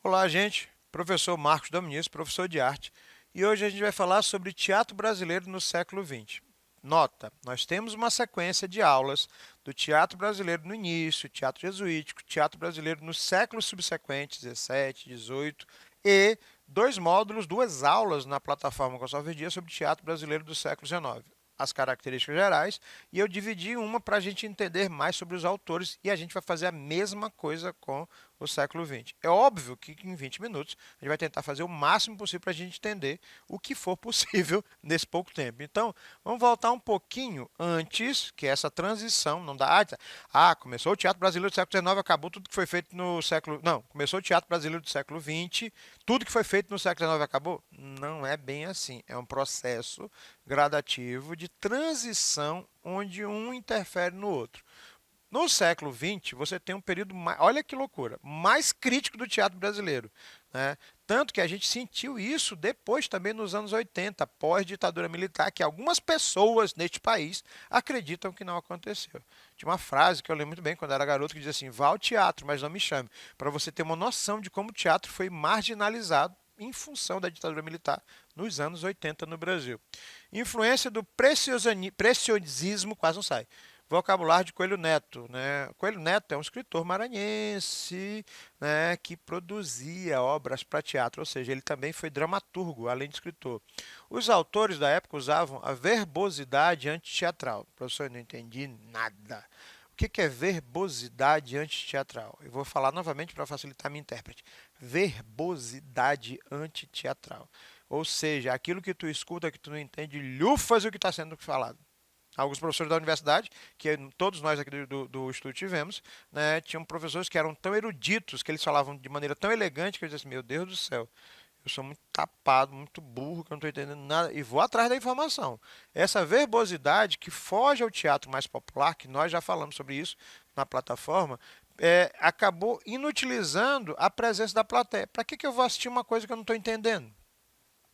Olá, gente. Professor Marcos Dominici, professor de arte. E hoje a gente vai falar sobre teatro brasileiro no século XX. Nota, nós temos uma sequência de aulas do teatro brasileiro no início, teatro jesuítico, teatro brasileiro nos séculos subsequentes, 17, 18, e dois módulos, duas aulas na plataforma Gonçalves Dias sobre teatro brasileiro do século XIX. As características gerais, e eu dividi uma para a gente entender mais sobre os autores, e a gente vai fazer a mesma coisa com o século XX. É óbvio que em 20 minutos a gente vai tentar fazer o máximo possível para a gente entender o que for possível nesse pouco tempo. Então, vamos voltar um pouquinho antes, que é essa transição, não dá. Começou o teatro brasileiro do século XIX, acabou tudo que foi feito no século. Não, começou o teatro brasileiro do século XX, tudo que foi feito no século XIX acabou? Não é bem assim. É um processo gradativo de transição onde um interfere no outro. No século XX, você tem um período, olha que loucura, mais crítico do teatro brasileiro. Né? Tanto que a gente sentiu isso depois também nos anos 80, pós-ditadura militar, que algumas pessoas neste país acreditam que não aconteceu. Tinha uma frase que eu lembro muito bem quando era garoto que dizia assim: vá ao teatro, mas não me chame. Para você ter uma noção de como o teatro foi marginalizado em função da ditadura militar nos anos 80 no Brasil. Influência do preciosismo, quase não sai. Vocabulário de Coelho Neto. Né? Coelho Neto é um escritor maranhense, né, que produzia obras para teatro, ou seja, ele também foi dramaturgo, além de escritor. Os autores da época usavam a verbosidade antiteatral. Professor, eu não entendi nada. O que é verbosidade antiteatral? Eu vou falar novamente para facilitar a minha intérprete. Verbosidade antiteatral. Ou seja, aquilo que tu escuta, que tu não entende, lufas o que está sendo falado. Alguns professores da universidade, que todos nós aqui do estúdio tivemos, né, tinham professores que eram tão eruditos, que eles falavam de maneira tão elegante, que eu dizia assim: meu Deus do céu, eu sou muito tapado, muito burro, que eu não estou entendendo nada, e vou atrás da informação. Essa verbosidade que foge ao teatro mais popular, que nós já falamos sobre isso na plataforma, acabou inutilizando a presença da plateia. Para que eu vou assistir uma coisa que eu não estou entendendo?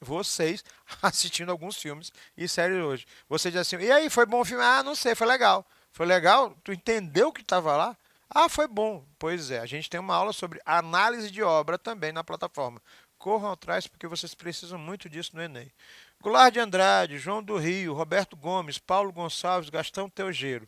Vocês assistindo alguns filmes e séries hoje. Você diz assim: e aí, foi bom o filme? Ah, não sei, foi legal. Foi legal? Tu entendeu o que estava lá? Ah, foi bom. Pois é, a gente tem uma aula sobre análise de obra também na plataforma. Corram atrás porque vocês precisam muito disso no Enem. Goulart de Andrade, João do Rio, Roberto Gomes, Paulo Gonçalves, Gastão Teogeiro.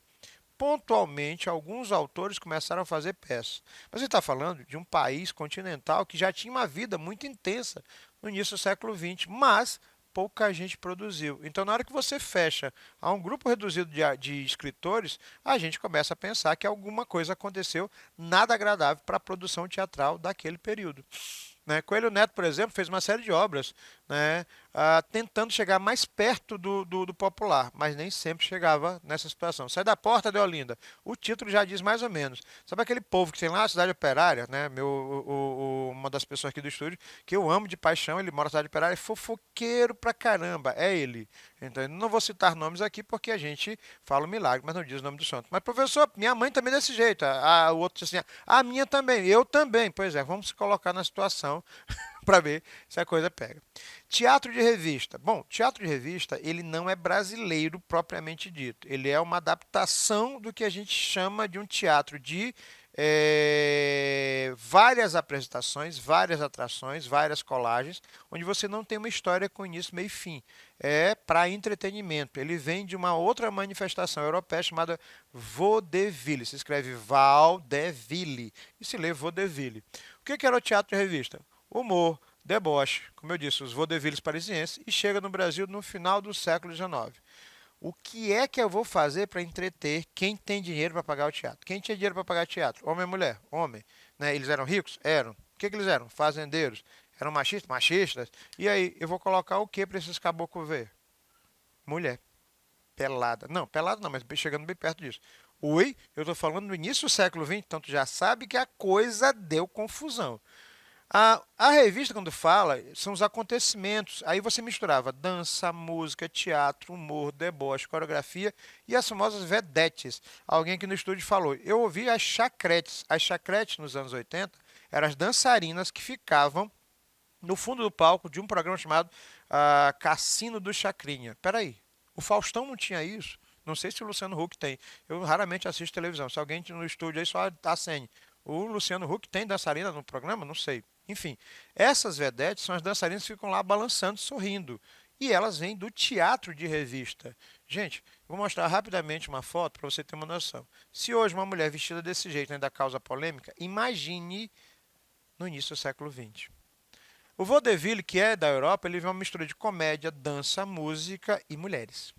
Pontualmente, alguns autores começaram a fazer peças. Mas ele está falando de um país continental que já tinha uma vida muito intensa no início do século XX, mas pouca gente produziu. Então, na hora que você fecha a um grupo reduzido de escritores, a gente começa a pensar que alguma coisa aconteceu nada agradável para a produção teatral daquele período. Né? Coelho Neto, por exemplo, fez uma série de obras, né, tentando chegar mais perto do popular, mas nem sempre chegava nessa situação. Sai da porta de Olinda. O título já diz mais ou menos. Sabe aquele povo que tem lá a cidade operária, né? Uma das pessoas aqui do estúdio, que eu amo de paixão, ele mora na cidade operária, é fofoqueiro pra caramba, é ele. Então, eu não vou citar nomes aqui porque a gente fala o milagre, mas não diz o nome do santo. Mas, professor, minha mãe também é desse jeito. O outro disse assim: a minha também, eu também. Pois é, vamos se colocar na situação para ver se a coisa pega. Teatro de revista. Bom, teatro de revista, ele não é brasileiro propriamente dito. Ele é uma adaptação do que a gente chama de um teatro de várias apresentações, várias atrações, várias colagens, onde você não tem uma história com início, meio e fim. É para entretenimento. Ele vem de uma outra manifestação europeia chamada vaudeville. Se escreve vaudeville e se lê vaudeville. O que era o teatro de revista? Humor, deboche, como eu disse, os vaudevilles parisienses, e chega no Brasil no final do século XIX. O que é que eu vou fazer para entreter quem tem dinheiro para pagar o teatro? Quem tinha dinheiro para pagar teatro? Homem ou mulher? Homem. Né? Eles eram ricos? Eram. O que eles eram? Fazendeiros. Eram machistas? Machistas. E aí, eu vou colocar o que para esses caboclos ver? Mulher. Pelada. Não, pelada não, mas chegando bem perto disso. Oi, eu estou falando no início do século XX, então tu já sabe que a coisa deu confusão. A revista, quando fala, são os acontecimentos. Aí você misturava dança, música, teatro, humor, deboche, coreografia e as famosas vedetes. Alguém aqui no estúdio falou. Eu ouvi as chacretes. As chacretes, nos anos 80, eram as dançarinas que ficavam no fundo do palco de um programa chamado Cassino do Chacrinha. Peraí, o Faustão não tinha isso? Não sei se o Luciano Huck tem. Eu raramente assisto televisão. Se alguém no estúdio aí só acende. O Luciano Huck tem dançarina no programa? Não sei. Enfim, essas vedetes são as dançarinas que ficam lá balançando, sorrindo. E elas vêm do teatro de revista. Gente, vou mostrar rapidamente uma foto para você ter uma noção. Se hoje uma mulher vestida desse jeito ainda causa polêmica, imagine no início do século XX. O vaudeville, que é da Europa, ele vê uma mistura de comédia, dança, música e mulheres.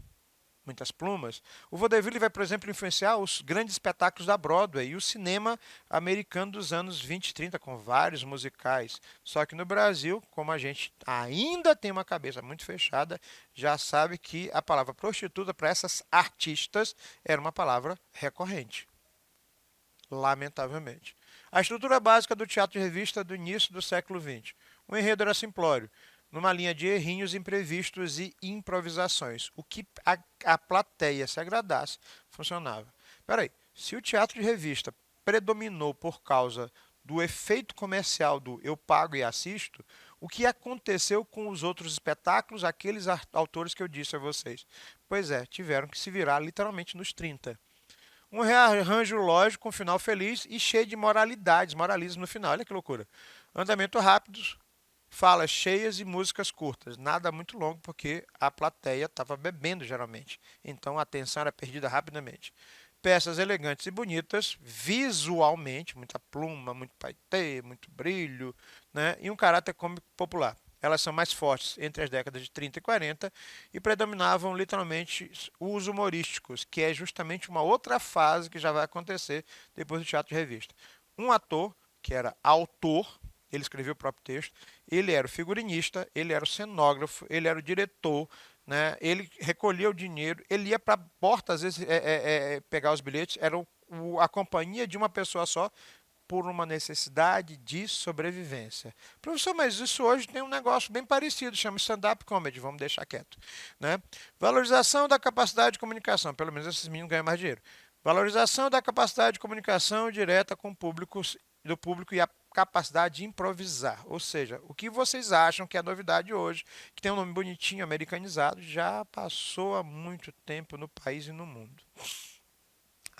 Muitas plumas. O vaudeville vai, por exemplo, influenciar os grandes espetáculos da Broadway e o cinema americano dos anos 20 e 30, com vários musicais. Só que no Brasil, como a gente ainda tem uma cabeça muito fechada, já sabe que a palavra prostituta para essas artistas era uma palavra recorrente. Lamentavelmente. A estrutura básica do teatro de revista do início do século XX. O enredo era simplório, numa linha de errinhos imprevistos e improvisações. O que a plateia se agradasse, funcionava. Peraí, se o teatro de revista predominou por causa do efeito comercial do eu pago e assisto, o que aconteceu com os outros espetáculos, aqueles autores que eu disse a vocês? Pois é, tiveram que se virar literalmente nos 30. Um rearranjo lógico, com um final feliz e cheio de moralidades, moralismo no final. Olha que loucura. Andamento rápido, falas cheias e músicas curtas. Nada muito longo, porque a plateia estava bebendo geralmente. Então a atenção era perdida rapidamente. Peças elegantes e bonitas, visualmente, muita pluma, muito paetê, muito brilho, né? E um caráter cômico popular. Elas são mais fortes entre as décadas de 30 e 40 e predominavam literalmente os humorísticos, que é justamente uma outra fase que já vai acontecer depois do teatro de revista. Um ator, que era autor, ele escreveu o próprio texto, ele era o figurinista, ele era o cenógrafo, ele era o diretor, né? Ele recolhia o dinheiro, ele ia para a porta, às vezes, pegar os bilhetes, era a companhia de uma pessoa só, por uma necessidade de sobrevivência. Professor, mas isso hoje tem um negócio bem parecido, chama stand-up comedy, vamos deixar quieto. Né? Valorização da capacidade de comunicação, pelo menos esses meninos ganham mais dinheiro. Valorização da capacidade de comunicação direta com do público e a capacidade de improvisar. Ou seja, o que vocês acham que é novidade hoje, que tem um nome bonitinho, americanizado, já passou há muito tempo no país e no mundo.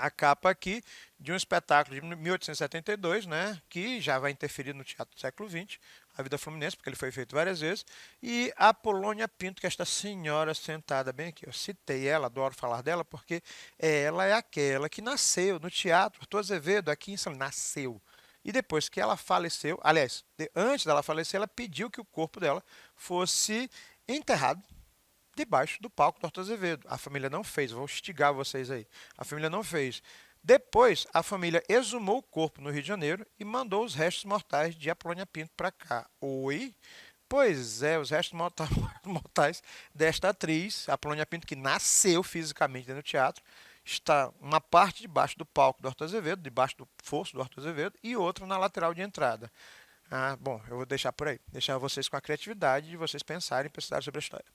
A capa aqui de um espetáculo de 1872, né, que já vai interferir no teatro do século XX, a Vida Fluminense, porque ele foi feito várias vezes, e a Polônia Pinto, que é esta senhora sentada bem aqui. Eu citei ela, adoro falar dela, porque ela é aquela que nasceu no Teatro Arthur Azevedo, aqui em São Paulo, nasceu. E depois que ela faleceu, aliás, antes dela falecer, ela pediu que o corpo dela fosse enterrado debaixo do palco do Arthur Azevedo. A família não fez, vou instigar vocês aí. A família não fez. Depois, a família exumou o corpo no Rio de Janeiro e mandou os restos mortais de Apolônia Pinto para cá. Oi? Pois é, os restos mortais desta atriz, Apolônia Pinto, que nasceu fisicamente dentro do teatro, está uma parte debaixo do palco do Arthur Azevedo, debaixo do fosso do Arthur Azevedo, e outra na lateral de entrada. Bom, eu vou deixar por aí. Deixar vocês com a criatividade de vocês pensarem e pensarem sobre a história.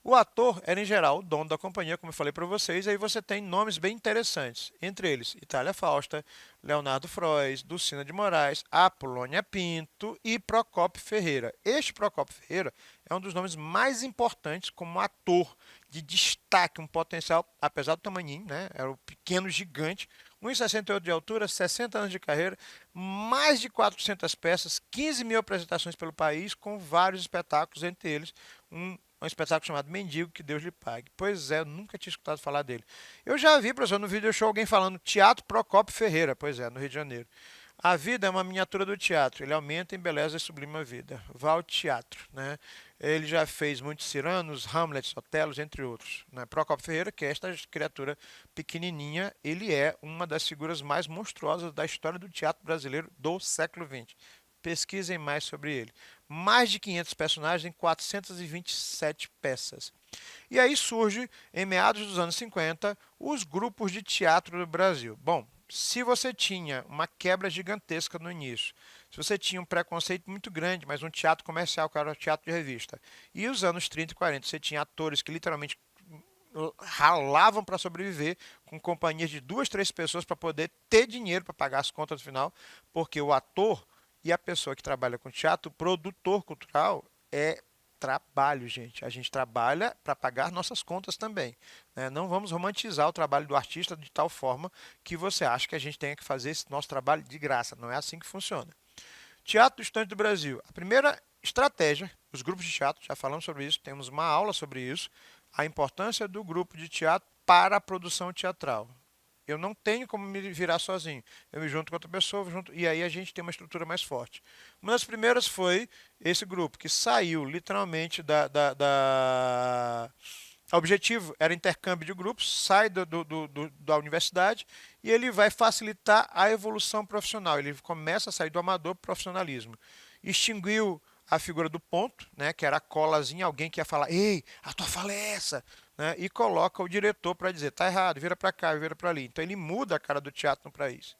O ator era, em geral, o dono da companhia, como eu falei para vocês, e aí você tem nomes bem interessantes, entre eles Itália Fausta, Leonardo Frois, Dulcina de Moraes, Apolônia Pinto e Procópio Ferreira. Este Procópio Ferreira é um dos nomes mais importantes como ator de destaque, um potencial, apesar do tamaninho, né? Era o pequeno gigante, 1,68 de altura, 60 anos de carreira, mais de 400 peças, 15 mil apresentações pelo país, com vários espetáculos, entre eles um espetáculo chamado Mendigo, que Deus lhe pague. Pois é, eu nunca tinha escutado falar dele. Eu já vi, professor, no vídeo show alguém falando Teatro Procópio Ferreira, pois é, no Rio de Janeiro. A vida é uma miniatura do teatro, ele aumenta, embeleza e sublima a vida. Vá ao teatro, né? Ele já fez muitos Ciranos, Hamlets, Otelos, entre outros. Né? Procópio Ferreira, que é esta criatura pequenininha, ele é uma das figuras mais monstruosas da história do teatro brasileiro do século XX. Pesquisem mais sobre ele. Mais de 500 personagens em 427 peças. E aí surge, em meados dos anos 50, os grupos de teatro do Brasil. Bom, se você tinha uma quebra gigantesca no início, se você tinha um preconceito muito grande, mas um teatro comercial, que era o teatro de revista, e os anos 30 e 40, você tinha atores que literalmente ralavam para sobreviver, com companhias de 2, 3 pessoas para poder ter dinheiro para pagar as contas no final, porque o ator e a pessoa que trabalha com teatro, o produtor cultural, é trabalho, gente. A gente trabalha para pagar nossas contas também. Né? Não vamos romantizar o trabalho do artista de tal forma que você acha que a gente tenha que fazer esse nosso trabalho de graça. Não é assim que funciona. Teatro distante do Brasil. A primeira estratégia, os grupos de teatro, já falamos sobre isso, temos uma aula sobre isso, a importância do grupo de teatro para a produção teatral. Eu não tenho como me virar sozinho. Eu me junto com outra pessoa, e aí a gente tem uma estrutura mais forte. Uma das primeiras foi esse grupo, que saiu literalmente o objetivo era intercâmbio de grupos, sai da universidade e ele vai facilitar a evolução profissional. Ele começa a sair do amador para o profissionalismo. Extinguiu a figura do ponto, né, que era a colazinha, alguém que ia falar, ei, a tua fala é essa, né, e coloca o diretor para dizer, tá errado, vira para cá, vira para ali. Então ele muda a cara do teatro no país.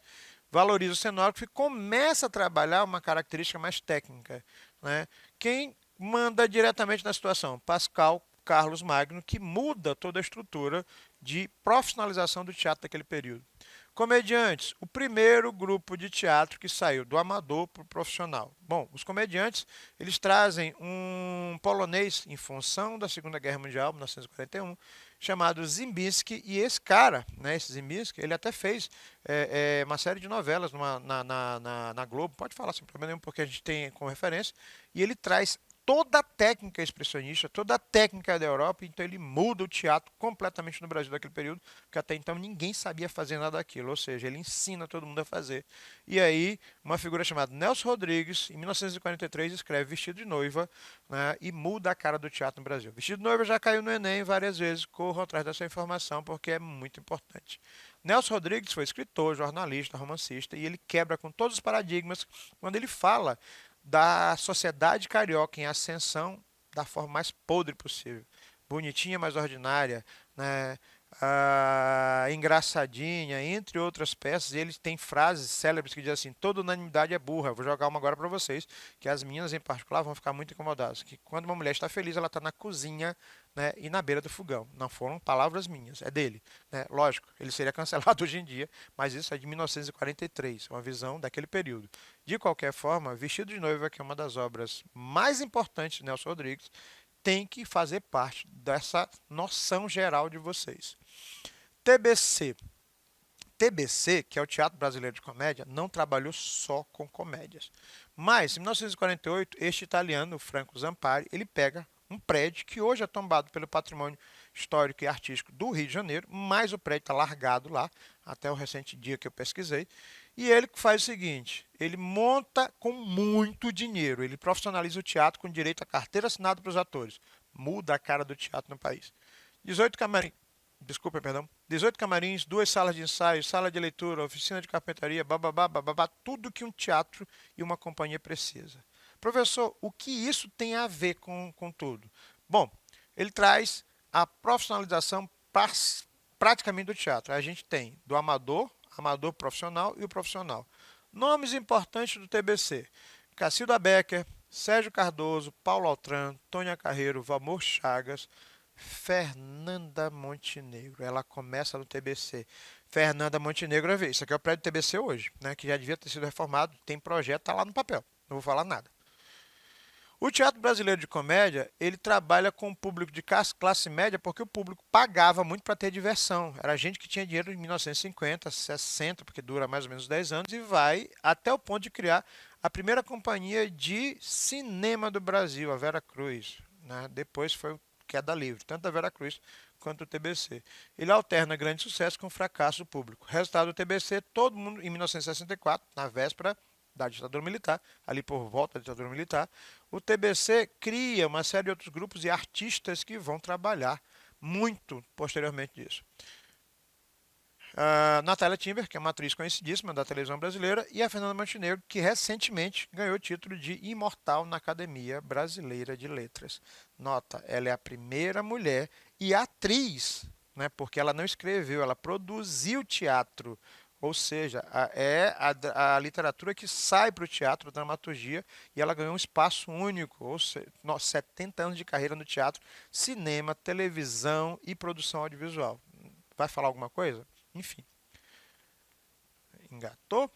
Valoriza o cenógrafo e começa a trabalhar uma característica mais técnica. Né? Quem manda diretamente na situação? Pascal Carlos Magno, que muda toda a estrutura de profissionalização do teatro daquele período. Comediantes, o primeiro grupo de teatro que saiu do amador para o profissional. Bom, os comediantes, eles trazem um polonês em função da Segunda Guerra Mundial, 1941, chamado Zimbinski, e esse cara, né, esse Zimbinski, ele até fez uma série de novelas na Globo, pode falar sem problema nenhum, porque a gente tem como referência, e ele traz toda a técnica expressionista, toda a técnica da Europa, então ele muda o teatro completamente no Brasil daquele período, porque até então ninguém sabia fazer nada daquilo, ou seja, ele ensina todo mundo a fazer. E aí, uma figura chamada Nelson Rodrigues, em 1943, escreve Vestido de Noiva, né, e muda a cara do teatro no Brasil. Vestido de Noiva já caiu no Enem várias vezes, corro atrás dessa informação porque é muito importante. Nelson Rodrigues foi escritor, jornalista, romancista, e ele quebra com todos os paradigmas quando ele fala da sociedade carioca em ascensão da forma mais podre possível. Bonitinha, mas ordinária, né? Engraçadinha, entre outras peças. E ele tem frases célebres que dizem assim: toda unanimidade é burra. Vou jogar uma agora para vocês, que as meninas em particular vão ficar muito incomodadas. Que quando uma mulher está feliz, ela está na cozinha, né, e na beira do fogão. Não foram palavras minhas, é dele. Né? Lógico, ele seria cancelado hoje em dia, mas isso é de 1943, uma visão daquele período. De qualquer forma, Vestido de Noiva, que é uma das obras mais importantes de Nelson Rodrigues, tem que fazer parte dessa noção geral de vocês. TBC. TBC, que é o Teatro Brasileiro de Comédia, não trabalhou só com comédias. Mas, em 1948, este italiano, Franco Zampari, ele pega um prédio que hoje é tombado pelo patrimônio histórico e artístico do Rio de Janeiro, mas o prédio está largado lá, até o recente dia que eu pesquisei, e ele faz o seguinte, ele monta com muito dinheiro, ele profissionaliza o teatro com direito a carteira assinada para os atores, muda a cara do teatro no país. 18 camarins, desculpa, perdão, 18 camarins, 2 salas de ensaio, sala de leitura, oficina de carpintaria, bababá, bababá, tudo que um teatro e uma companhia precisa. Professor, o que isso tem a ver com tudo? Bom, ele traz a profissionalização praticamente do teatro. A gente tem do amador, amador profissional e o profissional. Nomes importantes do TBC: Cacilda Becker, Sérgio Cardoso, Paulo Altran, Tônia Carreiro, Valmor Chagas, Fernanda Montenegro. Ela começa no TBC. Fernanda Montenegro, isso aqui é o prédio do TBC hoje, né, que já devia ter sido reformado, tem projeto, está lá no papel. Não vou falar nada. O Teatro Brasileiro de Comédia, ele trabalha com o público de classe média porque o público pagava muito para ter diversão. Era gente que tinha dinheiro em 1950, 60, porque dura mais ou menos 10 anos, e vai até o ponto de criar a primeira companhia de cinema do Brasil, a Vera Cruz. Né? Depois foi o Queda Livre, tanto a Vera Cruz quanto o TBC. Ele alterna grande sucesso com fracasso do público. Resultado do TBC, todo mundo, em 1964, na véspera da ditadura militar, ali por volta da ditadura militar, o TBC cria uma série de outros grupos e artistas que vão trabalhar muito posteriormente disso. A Natália Timber, que é uma atriz conhecidíssima da televisão brasileira, e a Fernanda Montenegro, que recentemente ganhou o título de imortal na Academia Brasileira de Letras. Nota, ela é a primeira mulher e atriz, né, porque ela não escreveu, ela produziu teatro. Ou seja, é a literatura que sai para o teatro, a dramaturgia, e ela ganhou um espaço único, ou seja, 70 anos de carreira no teatro, cinema, televisão e produção audiovisual. Vai falar alguma coisa? Enfim, engatou.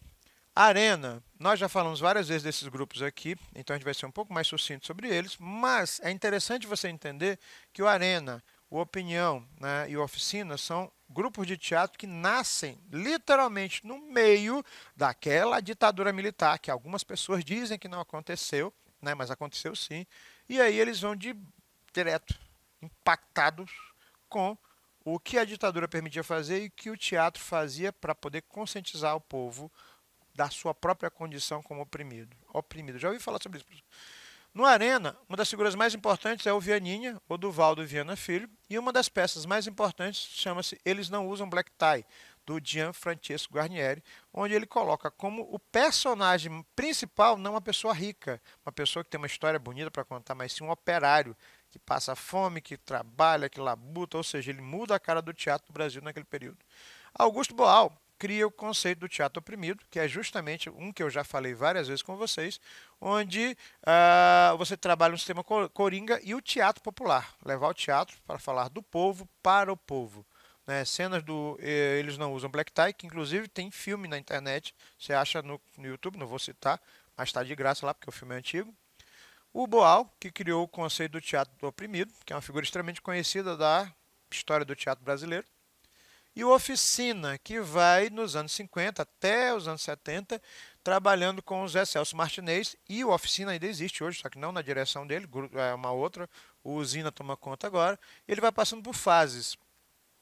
Arena, nós já falamos várias vezes desses grupos aqui, então a gente vai ser um pouco mais sucinto sobre eles, mas é interessante você entender que o Arena, o Opinião, né, e o Oficina são grupos de teatro que nascem literalmente no meio daquela ditadura militar, que algumas pessoas dizem que não aconteceu, né, mas aconteceu sim. E aí eles vão de direto, impactados com o que a ditadura permitia fazer e o que o teatro fazia para poder conscientizar o povo da sua própria condição como oprimido. Oprimido. Já ouvi falar sobre isso. No Arena, uma das figuras mais importantes é o Vianinha, Oduvaldo Viana Filho, e uma das peças mais importantes chama-se Eles Não Usam Black Tie, do Gianfrancesco Guarnieri, onde ele coloca como o personagem principal não uma pessoa rica, uma pessoa que tem uma história bonita para contar, mas sim um operário que passa fome, que trabalha, que labuta, ou seja, ele muda a cara do teatro do Brasil naquele período. Augusto Boal cria o conceito do teatro oprimido, que é justamente um que eu já falei várias vezes com vocês, onde você trabalha um sistema coringa e o teatro popular, levar o teatro para falar do povo para o povo. Né? Cenas do Eles Não Usam Black Tie, que inclusive tem filme na internet, você acha no YouTube, não vou citar, mas está de graça lá porque o filme é antigo. O Boal, que criou o conceito do teatro do oprimido, que é uma figura extremamente conhecida da história do teatro brasileiro. E o Oficina, que vai nos anos 50 até os anos 70, trabalhando com o Zé Celso Martinez. E o Oficina ainda existe hoje, só que não na direção dele, é uma outra. O Usina toma conta agora. Ele vai passando por fases.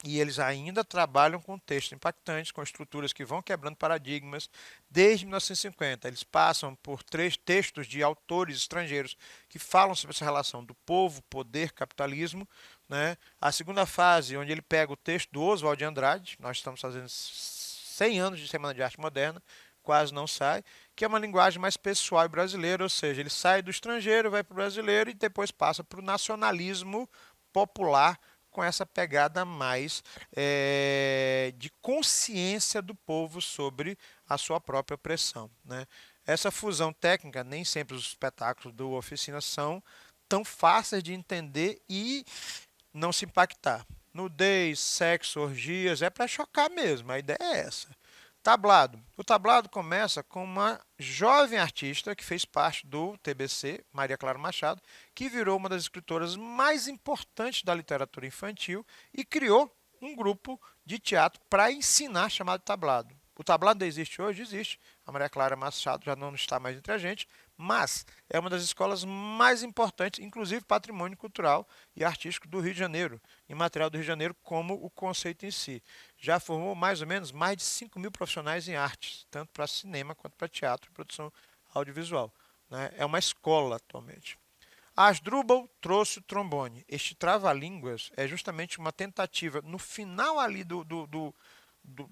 E eles ainda trabalham com textos impactantes, com estruturas que vão quebrando paradigmas desde 1950. Eles passam por três textos de autores estrangeiros que falam sobre essa relação do povo, poder, capitalismo. Né? A segunda fase, onde ele pega o texto do Oswald de Andrade, nós estamos fazendo 100 anos de Semana de Arte Moderna, quase não sai, que é uma linguagem mais pessoal e brasileira, ou seja, ele sai do estrangeiro, vai para o brasileiro e depois passa para o nacionalismo popular com essa pegada mais de consciência do povo sobre a sua própria opressão. Né? Essa fusão técnica, nem sempre os espetáculos do Oficina são tão fáceis de entender e não se impactar. Nudez, sexo, orgias, é para chocar mesmo, a ideia é essa. Tablado. O tablado começa com uma jovem artista que fez parte do TBC, Maria Clara Machado, que virou uma das escritoras mais importantes da literatura infantil e criou um grupo de teatro para ensinar chamado tablado. O tablado existe hoje? Existe. A Maria Clara Machado já não está mais entre a gente, mas é uma das escolas mais importantes, inclusive patrimônio cultural e artístico do Rio de Janeiro, imaterial do Rio de Janeiro, como o conceito em si. Já formou mais ou menos mais de 5 mil profissionais em artes, tanto para cinema quanto para teatro e produção audiovisual. Né? É uma escola atualmente. Asdrubal trouxe o trombone. Este trava-línguas é justamente uma tentativa, no final ali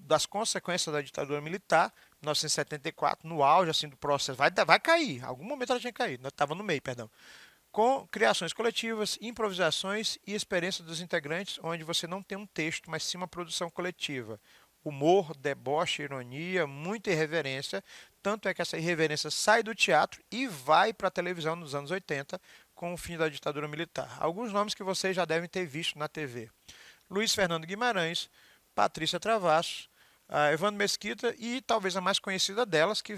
das consequências da ditadura militar, 1974, no auge assim, do processo, vai cair, algum momento ela tinha que cair, estava no meio, perdão, com criações coletivas, improvisações e experiência dos integrantes, onde você não tem um texto, mas sim uma produção coletiva. Humor, deboche, ironia, muita irreverência, tanto é que essa irreverência sai do teatro e vai para a televisão nos anos 80, com o fim da ditadura militar. Alguns nomes que vocês já devem ter visto na TV. Luiz Fernando Guimarães, Patrícia Travassos, Evandro Mesquita e talvez a mais conhecida deles, que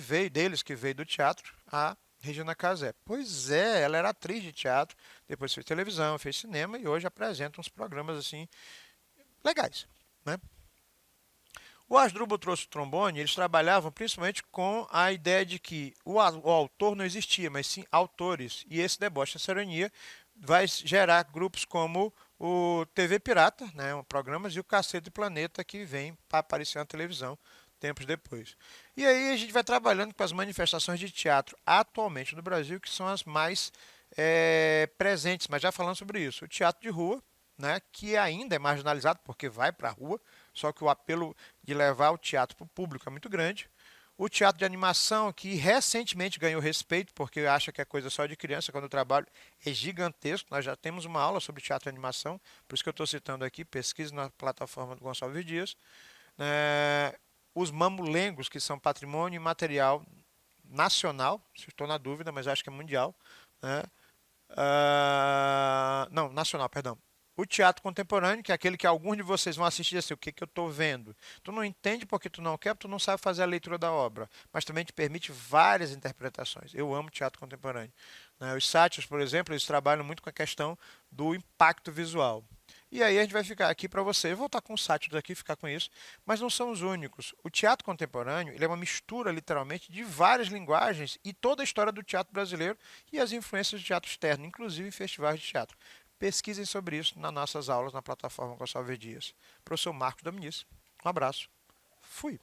veio do teatro, a Regina Casé. Pois é, ela era atriz de teatro, depois fez televisão, fez cinema e hoje apresenta uns programas assim legais, né? O Asdrubal trouxe o trombone, eles trabalhavam principalmente com a ideia de que o autor não existia, mas sim autores. E esse deboche, essa ironia, vai gerar grupos como o TV Pirata, né, programas, e o Cacete Planeta, que vem para aparecer na televisão tempos depois. E aí a gente vai trabalhando com as manifestações de teatro atualmente no Brasil, que são as mais presentes, mas já falando sobre isso. O teatro de rua, né, que ainda é marginalizado porque vai para a rua, só que o apelo de levar o teatro para o público é muito grande. O teatro de animação, que recentemente ganhou respeito, porque acha que é coisa só de criança, quando eu trabalho, é gigantesco. Nós já temos uma aula sobre teatro de animação, por isso que eu estou citando aqui, pesquise na plataforma do Gonçalves Dias. Os mamulengos, que são patrimônio imaterial nacional, se estou na dúvida, mas acho que é mundial. Né? Não, nacional, perdão. O teatro contemporâneo, que é aquele que alguns de vocês vão assistir assim, o que, que eu estou vendo. Tu não entende porque tu não quer, porque tu não sabe fazer a leitura da obra, mas também te permite várias interpretações. Eu amo teatro contemporâneo. Né? Os sátiros, por exemplo, eles trabalham muito com a questão do impacto visual. E aí a gente vai ficar aqui para você. Eu vou estar com o site daqui, ficar com isso, mas não são os únicos. O teatro contemporâneo, ele é uma mistura, literalmente, de várias linguagens e toda a história do teatro brasileiro e as influências do teatro externo, inclusive em festivais de teatro. Pesquisem sobre isso nas nossas aulas na plataforma Gonçalves Dias. Professor Marcos Dominici. Um abraço. Fui.